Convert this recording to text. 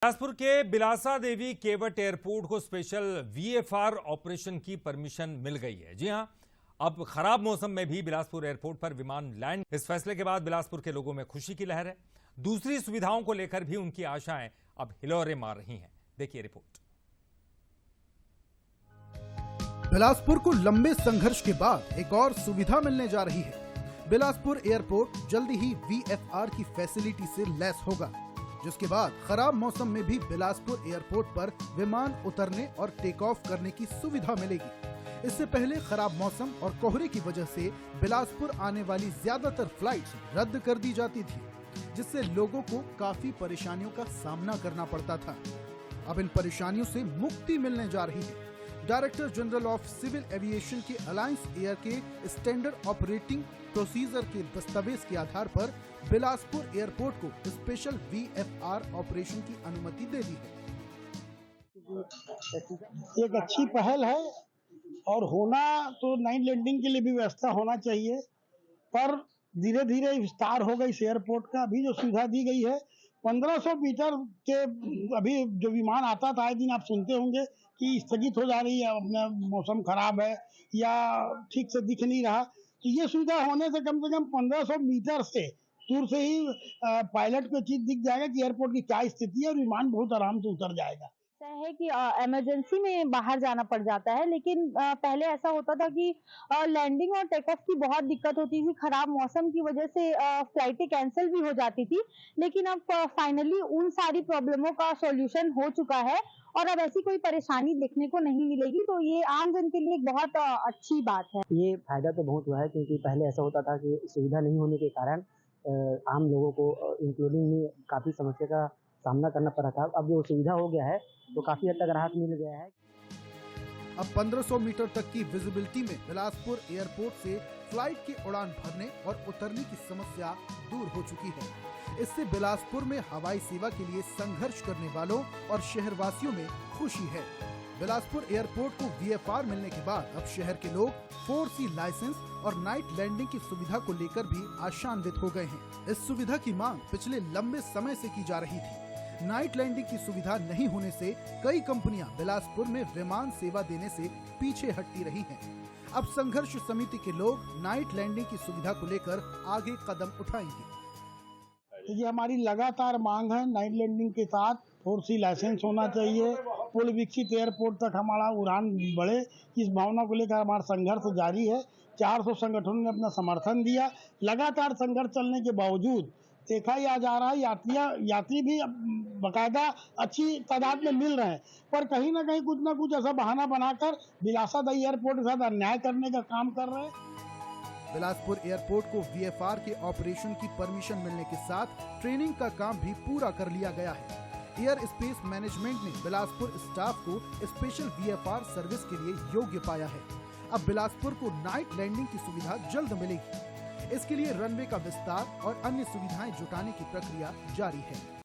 बिलासपुर के बिलासा देवी केवट एयरपोर्ट को VFR operation ऑपरेशन की परमिशन मिल गई है। जी हां, अब खराब मौसम में भी बिलासपुर एयरपोर्ट पर विमान लैंड। इस फैसले के बाद बिलासपुर के लोगों में खुशी की लहर है। दूसरी सुविधाओं को लेकर भी उनकी आशाएं अब हिलोरे मार रही हैं। देखिए रिपोर्ट। बिलासपुर को लंबे संघर्ष के बाद एक और सुविधा मिलने जा रही है। बिलासपुर एयरपोर्ट जल्दी ही वीएफआर की फैसिलिटी से लैस होगा, जिसके बाद खराब मौसम में भी बिलासपुर एयरपोर्ट पर विमान उतरने और टेक ऑफ करने की सुविधा मिलेगी। इससे पहले खराब मौसम और कोहरे की वजह से बिलासपुर आने वाली ज्यादातर फ्लाइट्स रद्द कर दी जाती थी, जिससे लोगों को काफी परेशानियों का सामना करना पड़ता था। अब इन परेशानियों से मुक्ति मिलने जा रही है। Director general of civil aviation के अलायंस एयर के स्टैंडर्ड ऑपरेटिंग प्रोसीजर के दस्तावेज के आधार पर बिलासपुर एयरपोर्ट को स्पेशल वीएफआर ऑपरेशन की अनुमति दे दी है। एक अच्छी पहल है और होना तो नाइट लैंडिंग के लिए भी व्यवस्था होना चाहिए, पर धीरे धीरे विस्तार होगा इस एयरपोर्ट का। अभी जो सुविधा दी गई है 1500 मीटर के, अभी जो विमान आता था, आए दिन आप सुनते होंगे कि स्थगित हो जा रही है, अपना मौसम खराब है या ठीक से दिख नहीं रहा। तो ये सुविधा होने से कम 1500 मीटर से दूर से ही पायलट को चीज दिख जाएगा कि एयरपोर्ट की क्या स्थिति है और विमान बहुत आराम से उतर जाएगा। ऐसा है कि इमरजेंसी में बाहर जाना पड़ जाता है, लेकिन पहले ऐसा होता था कि लैंडिंग और टेक ऑफ की बहुत दिक्कत होती थी। खराब मौसम की वजह से फ्लाइटें कैंसिल भी हो जाती थी, लेकिन अब फाइनली उन सारी प्रॉब्लमों का सॉल्यूशन हो चुका है और अब ऐसी कोई परेशानी देखने को नहीं मिलेगी। तो ये आम जन के लिए एक बहुत अच्छी बात है। ये फायदा तो बहुत हुआ है, क्योंकि पहले ऐसा होता था कि सुविधा नहीं होने के कारण आम लोगों को इंक्लूडिंग में काफी समस्या का सामना करना पड़ा था। अब जो सुविधा हो गया है तो काफी हद तक राहत मिल गया है। अब 1500 मीटर तक की विजिबिलिटी में बिलासपुर एयरपोर्ट से फ्लाइट की उड़ान भरने और उतरने की समस्या दूर हो चुकी है। इससे बिलासपुर में हवाई सेवा के लिए संघर्ष करने वालों और शहरवासियों में खुशी है। बिलासपुर एयरपोर्ट को वीएफआर मिलने के बाद अब शहर के लोग 4C लाइसेंस और नाइट लैंडिंग की सुविधा को लेकर भी आशान्वित हो गए हैं। इस सुविधा की मांग पिछले लंबे समय से की जा रही थी। नाइट लैंडिंग की सुविधा नहीं होने से कई कंपनियां बिलासपुर में विमान सेवा देने से पीछे हटती रही हैं। अब संघर्ष समिति के लोग नाइट लैंडिंग की सुविधा को लेकर आगे कदम उठाएंगे। ये हमारी लगातार मांग है। नाइट लैंडिंग के साथ 4C लाइसेंस होना चाहिए। पूर्ण विकसित एयरपोर्ट तक हमारा उड़ान बढ़े, इस भावना को लेकर हमारा संघर्ष जारी है। 400 संगठनों ने अपना समर्थन दिया। लगातार संघर्ष चलने के बावजूद देखा ही आ जा रहा है, यात्री भी बाकायदा अच्छी तादाद में मिल रहे हैं, पर कहीं ना कहीं कुछ ना कुछ ऐसा बहाना बनाकर बिलासा देवी एयरपोर्ट के साथ अन्याय करने का काम कर रहे हैं। बिलासपुर एयरपोर्ट को वीएफआर के ऑपरेशन की परमिशन मिलने के साथ ट्रेनिंग का काम भी पूरा कर लिया गया है। एयर स्पेस मैनेजमेंट ने बिलासपुर स्टाफ को स्पेशल वीएफआर सर्विस के लिए योग्य पाया है। अब बिलासपुर को नाइट लैंडिंग की सुविधा जल्द मिलेगी। इसके लिए रनवे का विस्तार और अन्य सुविधाएं जुटाने की प्रक्रिया जारी है।